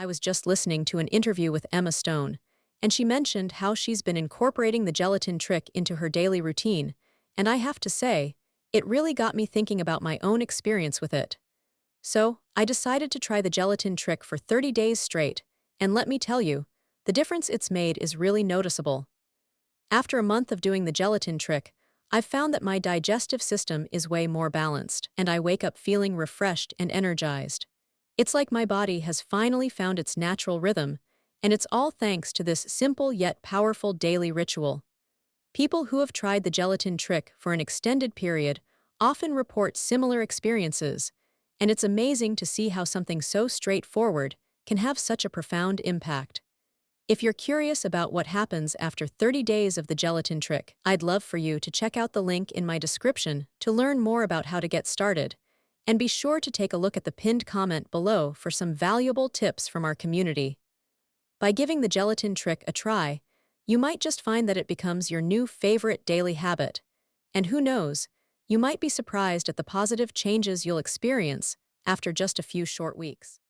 I was just listening to an interview with Emma Stone, and she mentioned how she's been incorporating the gelatin trick into her daily routine, and I have to say, it really got me thinking about my own experience with it. So, I decided to try the gelatin trick for 30 days straight, and let me tell you, the difference it's made is really noticeable. After a month of doing the gelatin trick, I've found that my digestive system is way more balanced, and I wake up feeling refreshed and energized. It's like my body has finally found its natural rhythm, and it's all thanks to this simple yet powerful daily ritual. People who have tried the gelatin trick for an extended period often report similar experiences, and it's amazing to see how something so straightforward can have such a profound impact. If you're curious about what happens after 30 days of the gelatin trick, I'd love for you to check out the link in my description to learn more about how to get started. And be sure to take a look at the pinned comment below for some valuable tips from our community. By giving the gelatin trick a try, you might just find that it becomes your new favorite daily habit. And who knows, you might be surprised at the positive changes you'll experience after just a few short weeks.